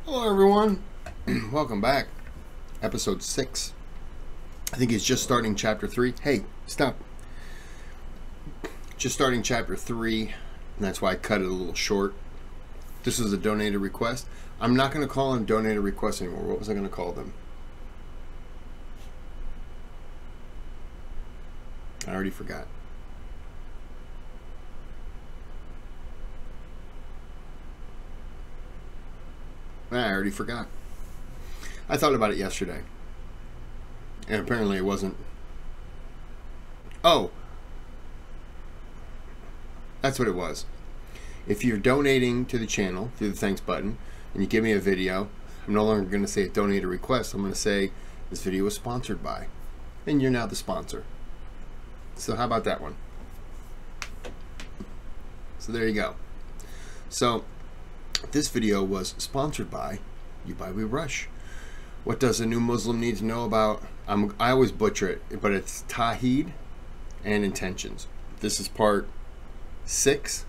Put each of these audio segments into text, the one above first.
Hello, everyone. Welcome back. Episode 6. I think he's just starting chapter 3. Hey, stop. Just starting chapter 3, and that's why I cut it a little short. This is a donated request. I'm not going to call them donated requests anymore. What was I going to call them? I already forgot. I already forgot. I thought about it yesterday. And apparently it wasn't. Oh, that's what it was. If you're donating to the channel through the thanks button and you give me a video, I'm no longer going to say a donated request. I'm going to say this video was sponsored by. And you're now the sponsor. So how about that one? So there you go. So this video was sponsored by YouBuyWeRush. What does a new Muslim need to know about? I always butcher it, but it's Tawhid and intentions. This is part 6,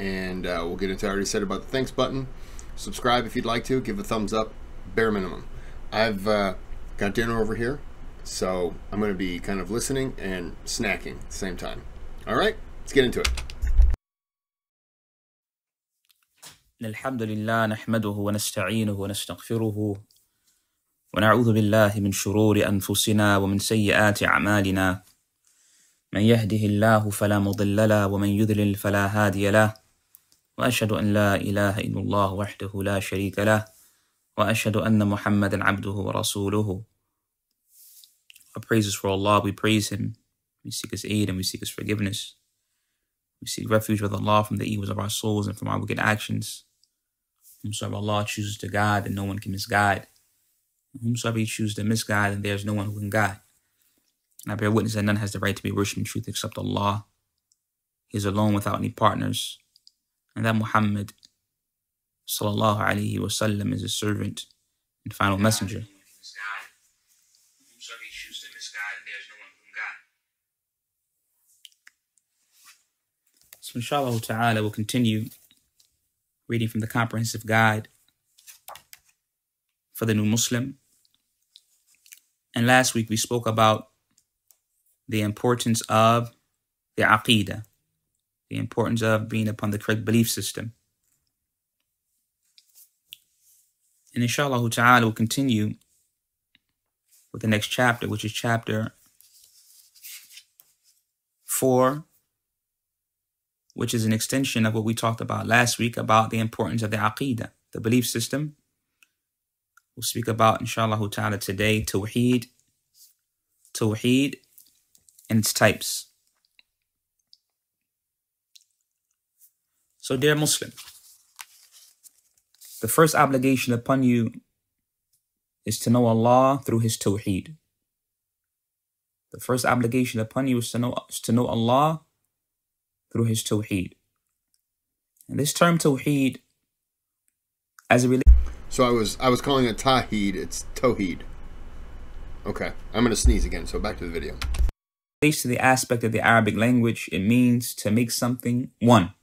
and we'll get into. I already said about the thanks button. Subscribe if you'd like to. Give a thumbs up, bare minimum. I've got dinner over here, so I'm going to be kind of listening and snacking at the same time. All right, let's get into it. الحمد لله نحمده ونستعينه ونستغفره ونعوذ بالله من شرور أنفسنا ومن سيئات أعمالنا من يهده الله فلا مضل له ومن يضلل فلا هادي له وأشهد أن لا إله إلا الله وحده لا شريك له وأشهد أن محمدا عبده ورسوله. Our praises for Allah, we praise Him, we seek His aid and we seek His forgiveness. We seek refuge with Allah from the evils of our souls and from our wicked actions. Whomsoever Allah chooses to guide, then no one can misguide. And whomsoever He chooses to misguide, then there is no one who can guide. And I bear witness that none has the right to be worshipped in truth except Allah. He is alone without any partners. And that Muhammad sallallahu alaihi wasallam is His servant and final messenger. So inshallah ta'ala we'll continue reading from the comprehensive guide for the new Muslim. And last week we spoke about the importance of the aqidah, the importance of being upon the correct belief system. And inshallah ta'ala we'll continue with the next chapter, which is chapter 4, which is an extension of what we talked about last week about the importance of the aqidah, the belief system. We'll speak about, inshallah ta'ala, today, Tawhid and its types. So, dear Muslim, the first obligation upon you is to know Allah through His Tawhid. The first obligation upon you is to know Allah through His Tawhid. And this term Tawhid, as it relates... So I was calling it Tawhid. It's Tawhid. Okay, I'm going to sneeze again, so back to the video. Relates to the aspect of the Arabic language, it means to make something one.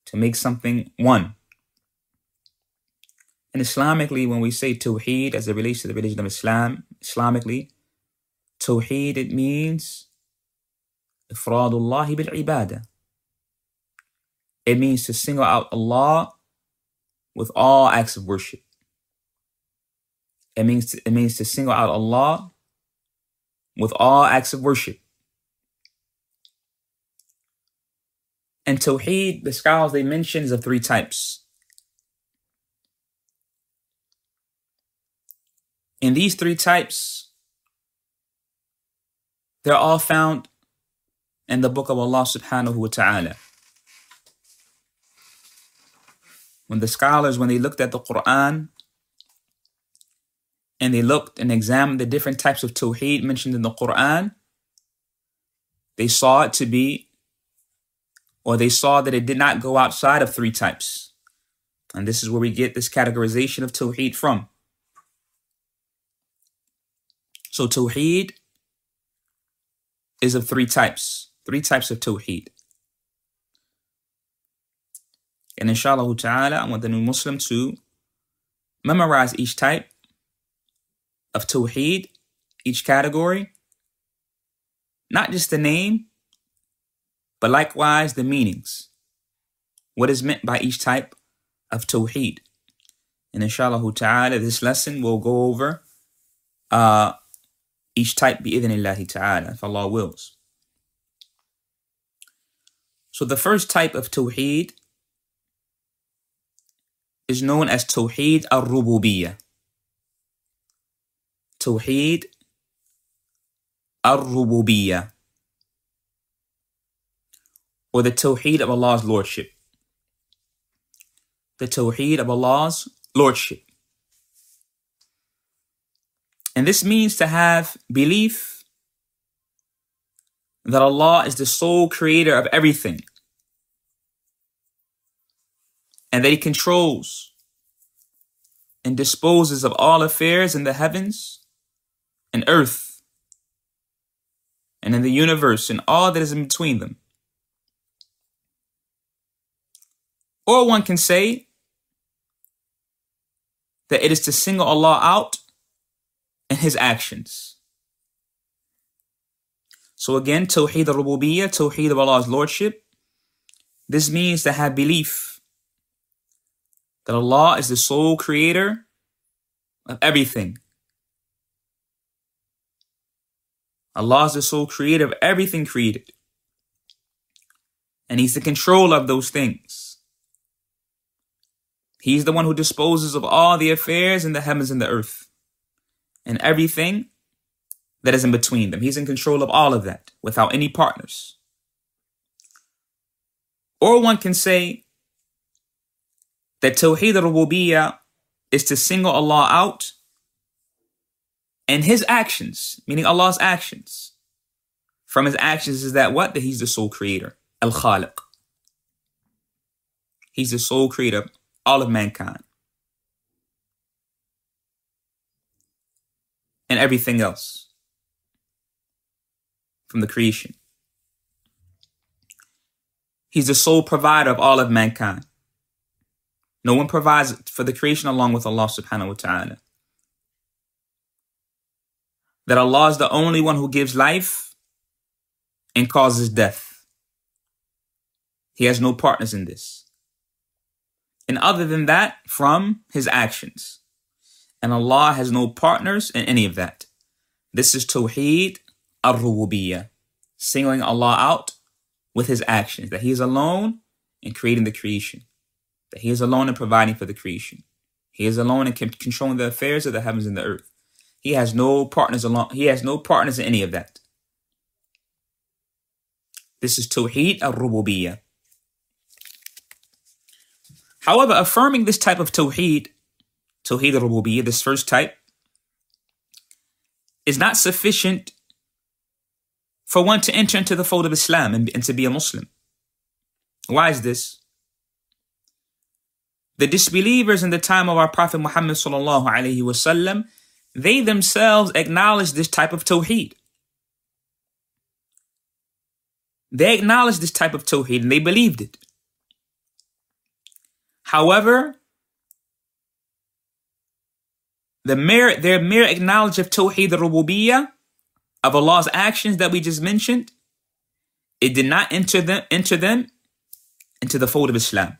To make something one. And Islamically, when we say Tawhid, as it relates to the religion of Islam, Islamically, Tawhid, it means Ifradullah bil-ibadah. It means to single out Allah with all acts of worship. It means to single out Allah with all acts of worship. And Tawheed, the scholars, they mention, is of 3 types. And these 3 types, they're all found in the book of Allah subhanahu wa ta'ala. When the scholars, when they looked at the Quran and they looked and examined the different types of Tawheed mentioned in the Quran, they saw it to be, or they saw that it did not go outside of 3 types. And this is where we get this categorization of Tawheed from. So Tawheed is of 3 types. 3 types of Tawheed. And inshallah ta'ala, I want the new Muslim to memorize each type of Tawhid, each category, not just the name, but likewise the meanings. What is meant by each type of Tawhid. And inshallah ta'ala, this lesson will go over each type bi'idhnillahi ta'ala, if Allah wills. So the first type of Tawhid is known as Tawhid al-Rububiyyah. Tawhid al-Rububiyyah, or the Tawhid of Allah's Lordship. The Tawhid of Allah's Lordship. And this means to have belief that Allah is the sole creator of everything, and that He controls and disposes of all affairs in the heavens and earth and in the universe and all that is in between them. Or one can say that it is to single Allah out in His actions. So again, Tawheed al-Rububiyyah, Tawheed of Allah's Lordship. This means to have belief that Allah is the sole creator of everything. Allah is the sole creator of everything created. And He's the controller of those things. He's the one who disposes of all the affairs in the heavens and the earth, and everything that is in between them. He's in control of all of that without any partners. Or one can say that Tawheed al-Rububiyyah is to single Allah out and His actions, meaning Allah's actions. From His actions is that what? That He's the sole creator, al-Khaliq. He's the sole creator of all of mankind and everything else from the creation. He's the sole provider of all of mankind. No one provides for the creation along with Allah subhanahu wa ta'ala. That Allah is the only one who gives life and causes death. He has no partners in this. And other than that, from His actions. And Allah has no partners in any of that. This is Tawheed al-Rububiyyah, singling Allah out with His actions, that He is alone in creating the creation, that He is alone in providing for the creation. He is alone in controlling the affairs of the heavens and the earth. He has no partners alone. He has no partners in any of that. This is Tawheed al-Rububiyyah. However, affirming this type of Tawheed, Tawheed al-Rububiyyah, this first type, is not sufficient for one to enter into the fold of Islam and to be a Muslim. Why is this? The disbelievers in the time of our Prophet Muhammad sallallahu alaihi wasallam, they themselves acknowledged this type of Tawheed. They acknowledged this type of Tawheed and they believed it. However, their mere acknowledge of Tawheed al-Rububiyyah, of Allah's actions that we just mentioned, it did not enter them into the fold of Islam.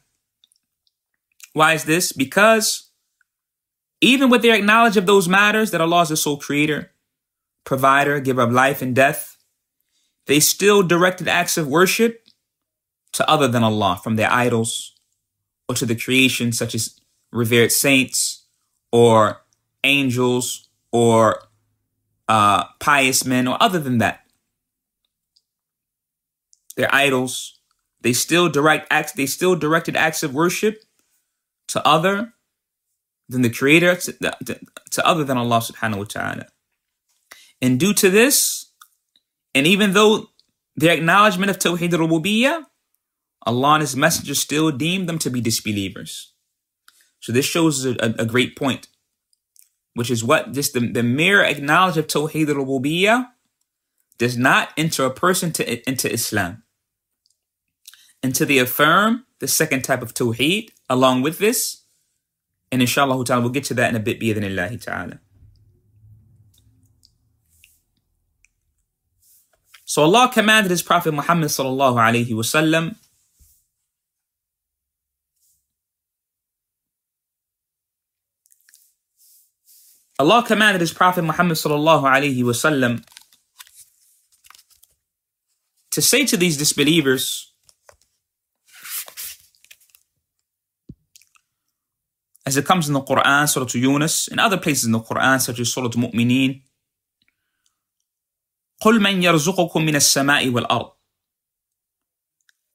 Why is this? Because even with their acknowledge of those matters, that Allah is the sole creator, provider, giver of life and death, they still directed acts of worship to other than Allah, from their idols or to the creation such as revered saints or angels or pious men or other than that. Their idols, they still directed acts of worship to other than the creator, to other than Allah subhanahu wa ta'ala. And due to this, and even though their acknowledgement of Tawheed al-Rububiyyah, Allah and His Messenger still deemed them to be disbelievers. So this shows a great point, which is what? Just the mere acknowledgement of Tawheed al-Rububiyyah does not enter a person into Islam. until they affirm the second type of Tawhid along with this. And inshallah ta'ala, we'll get to that in a bit, bi'idhnillahi ta'ala. So Allah commanded His Prophet Muhammad sallallahu alayhi wasallam to say to these disbelievers, as it comes in the Quran, Surah Yunus, and other places in the Quran, such as Surah Mu'mineen, قُلْ مَنْ يَرْزُقُكُم مِّنَ السَّمَاءِ وَالْأَرْضِ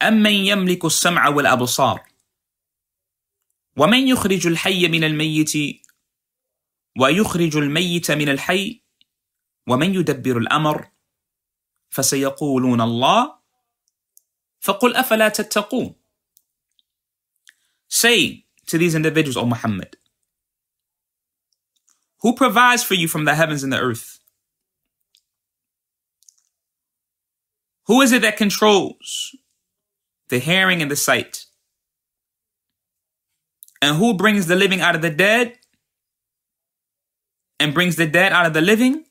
أَمَّنْ يَمْلِكُ السَّمْعَ وَالْأَبْصَارِ وَمَنْ يُخْرِجُ الْحَيَّ مِنَ الْمَيِّتِ وَيُخْرِجُ الْمَيِّتَ مِنَ الْحَيِّ وَمَنْ يُدَبِّرُ الْأَمْرَ فَسَيَقُولُونَ اللَّهُ فَقُلْ أَفَلَا تَتَّقُونَ. Say to these individuals, O Muhammad, who provides for you from the heavens and the earth? Who is it that controls the hearing and the sight? And who brings the living out of the dead and brings the dead out of the living?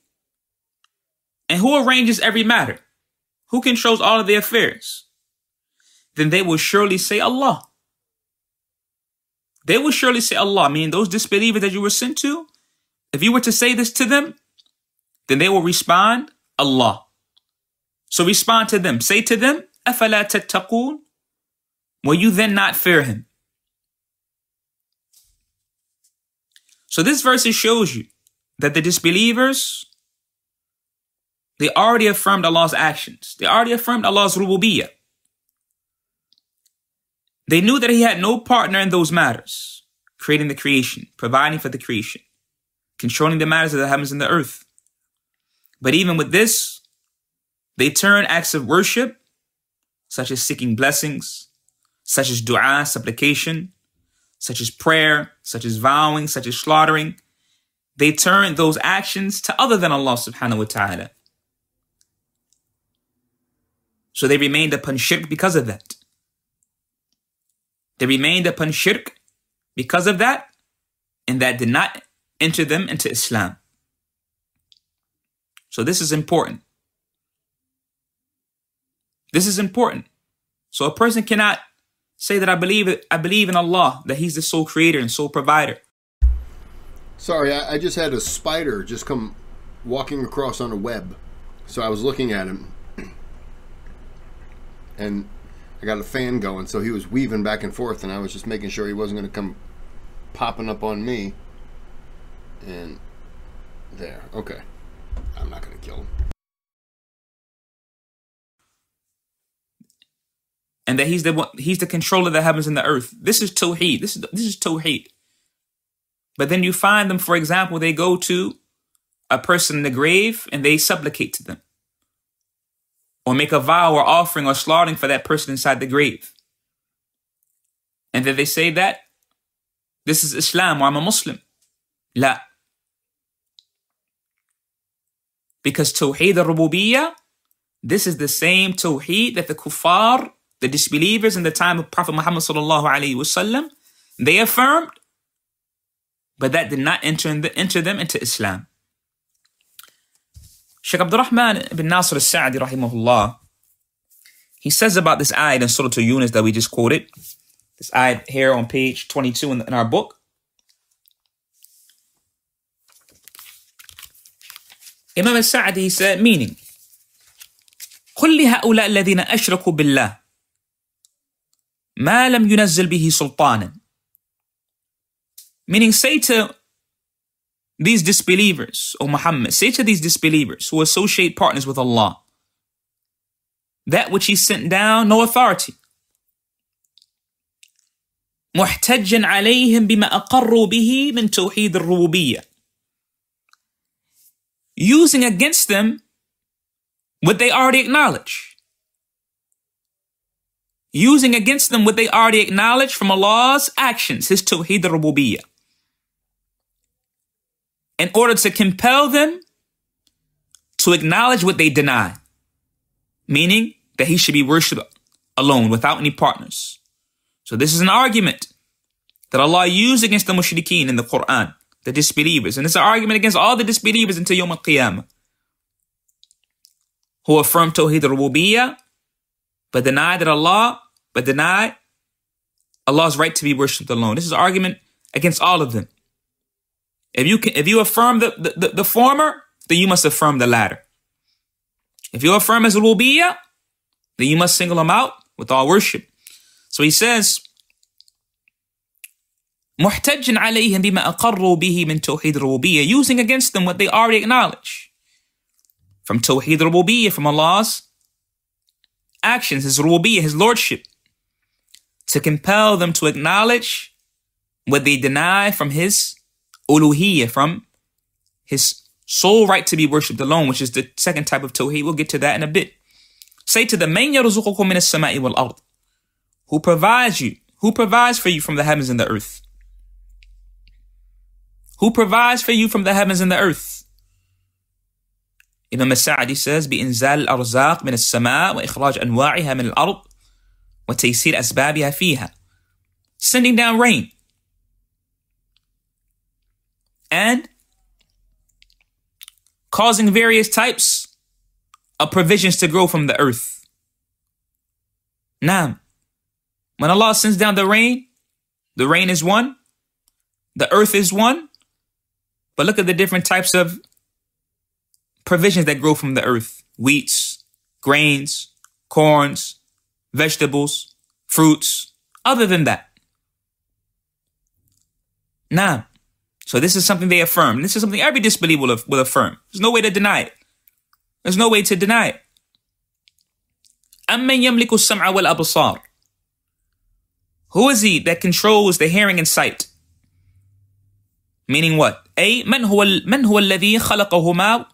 And who arranges every matter? Who controls all of the affairs? Then they will surely say Allah. They will surely say Allah, meaning those disbelievers that you were sent to. If you were to say this to them, then they will respond, Allah. So respond to them. Say to them, أَفَلَا تَتَّقُونَ. Will you then not fear Him? So this verse shows you that the disbelievers, they already affirmed Allah's actions. They already affirmed Allah's rububiyyah. They knew that He had no partner in those matters, creating the creation, providing for the creation, controlling the matters of the heavens and the earth. But even with this, they turn acts of worship, such as seeking blessings, such as dua, supplication, such as prayer, such as vowing, such as slaughtering. They turn those actions to other than Allah subhanahu wa ta'ala. So they remained upon shirk because of that. They remained upon shirk because of that, and that did not enter them into Islam. So this is important. This is important. So a person cannot say that I believe in Allah, that He's the sole creator and sole provider. Sorry, I just had a spider just come walking across on a web. So I was looking at him, and I got a fan going, so he was weaving back and forth, and I was just making sure he wasn't going to come popping up on me. And there, okay. I'm not going to kill him. And that He's the controller of the heavens and the earth. This is Tawheed. This is Tawheed. But then you find them, for example, they go to a person in the grave and they supplicate to them, or make a vow or offering or slaughtering for that person inside the grave. And then they say that this is Islam, or I'm a Muslim. La. Because Tawheed al-Rububiyyah, this is the same Tawheed that the kuffar, the disbelievers in the time of Prophet Muhammad sallallahu alaihi wasallam, they affirmed, but that did not enter them into Islam. Shaykh Abdul Rahman ibn Nasr al-Sa'di rahimahullah, he says about this ayat in Surah Yunus that we just quoted, this ayat here on page 22 in our book. Imam al-Sa'di, he said, meaning, قُلْ لِهَؤُلَاءِ الَّذِينَ أَشْرَكُوا بِاللَّهِ مَا لَمْ يُنَزِّلْ بِهِ سُلْطَانًا. Meaning, say to these disbelievers, O Muhammad, say to these disbelievers who associate partners with Allah, that which He sent down, no authority. مُحْتَجًّا عَلَيْهِمْ بِمَا أَقَرُّوا بِهِ مِنْ تَوْحِيدِ الرُّبُوبِيَّةِ. Using against them what they already acknowledge. Using against them what they already acknowledge from Allah's actions, His Tawhid al-Rububiyyah, in order to compel them to acknowledge what they deny, meaning that He should be worshipped alone, without any partners. So this is an argument that Allah used against the mushrikeen in the Quran, the disbelievers. And it's an argument against all the disbelievers until Yawm al-Qiyamah, who affirm Tawhid al-Rububiyyah, but deny Allah's right to be worshipped alone. This is an argument against all of them. If you affirm the former, then you must affirm the latter. If you affirm His Rububiyyah, then you must single Him out with all worship. So he says, محتج عليهم بما أقروا به من توحيد الربوبية, using against them what they already acknowledge from Tawhid al-Rububiyyah, from Allah's actions, His Rububiyyah, His Lordship, to compel them to acknowledge what they deny from His uluhiyyah, from His sole right to be worshipped alone, which is the second type of Tawheed. We'll get to that in a bit. Say to them, مَنْ يَرْزُقُكُم مِّنَ السَّمَاءِ وَالْأَرْضِ, who provides for you from the heavens and the earth. Who provides for you from the heavens and the earth? Imam al-Sa'di says, بإنزال الأرزاق من السماء وإخراج أنواعها من الأرض وتيسير أسبابها فيها. Sending down rain and causing various types of provisions to grow from the earth. Now, when Allah sends down the rain is one, the earth is one, but look at the different types of provisions that grow from the earth. Wheats, grains, corns, vegetables, fruits, other than that. Now, so this is something they affirm. This is something every disbeliever will affirm. There's no way to deny it. There's no way to deny it. أَمَّنْ يَمْلِكُ السَّمْعَ وَالْأَبْصَارِ, who is he that controls the hearing and sight? Meaning what? أي من هو الذي خلقهما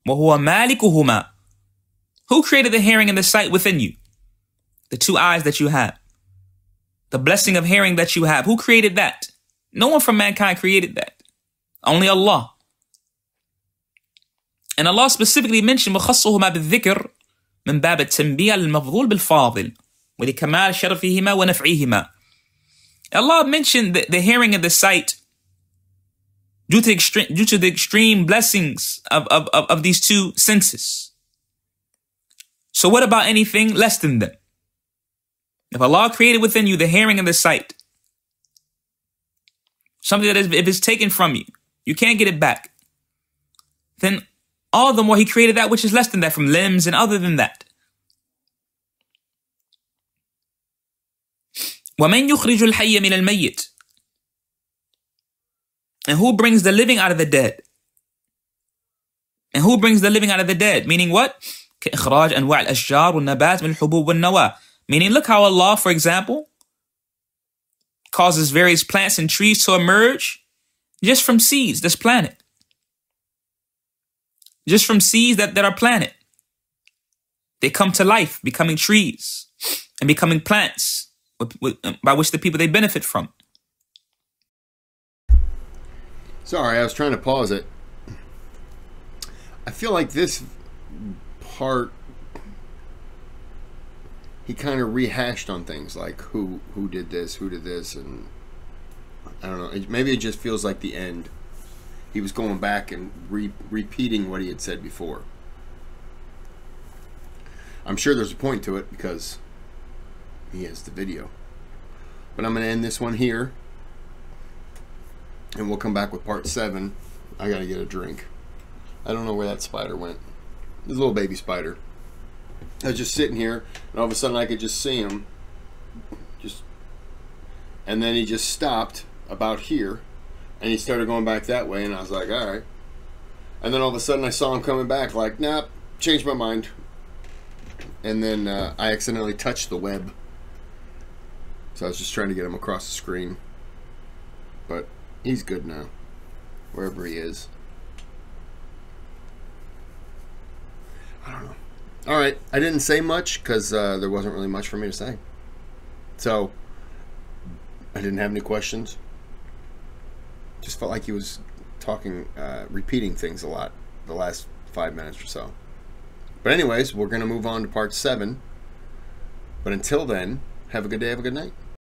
وهو مالكهما. Who created the hearing and the sight within you? The two eyes that you have. The blessing of hearing that you have. Who created that? No one from mankind created that. Only Allah. And Allah specifically mentioned وَخَصُّهُمَا بِالذِّكْرِ مِنْ بَابِ التَّنْبِيهِ الْمَفْضُولِ بِالْفَاضِلِ وَلِكَمَالِ شَرَفِهِمَا وَنَفْعِهِمَا. Allah mentioned the hearing and the sight due to the extreme blessings of these two senses. So what about anything less than them? If Allah created within you the hearing and the sight, something that is, if it's taken from you, you can't get it back, then all the more He created that which is less than that, from limbs and other than that. وَمَنْ يُخْرِجُ الْحَيَّ مِنَ الْمَيِّتِ, and who brings the living out of the dead? And who brings the living out of the dead? Meaning what? كإخراج أنواع الأشجار والنبات من الحبوب والنواة. Meaning, look how Allah, for example, causes various plants and trees to emerge just from seeds that's planted. Just from seeds that are planted. They come to life, becoming trees and becoming plants by which the people they benefit from. Sorry, I was trying to pause it. I feel like this part, he kind of rehashed on things like who did this, and I don't know. Maybe it just feels like the end. He was going back and repeating what he had said before. I'm sure there's a point to it because he has the video. But I'm going to end this one here. And we'll come back with part 7. I got to get a drink. I don't know where that spider went. This little baby spider. I was just sitting here, and all of a sudden I could just see him. And then he just stopped about here, and he started going back that way, and I was like, all right. And then all of a sudden I saw him coming back, like, nah, changed my mind. And then I accidentally touched the web. So I was just trying to get him across the screen. But he's good now, wherever he is. I don't know. All right, I didn't say much because there wasn't really much for me to say. So I didn't have any questions. Just felt like he was talking, repeating things a lot the last 5 minutes or so. But anyways, we're going to move on to part 7. But until then, have a good day, have a good night.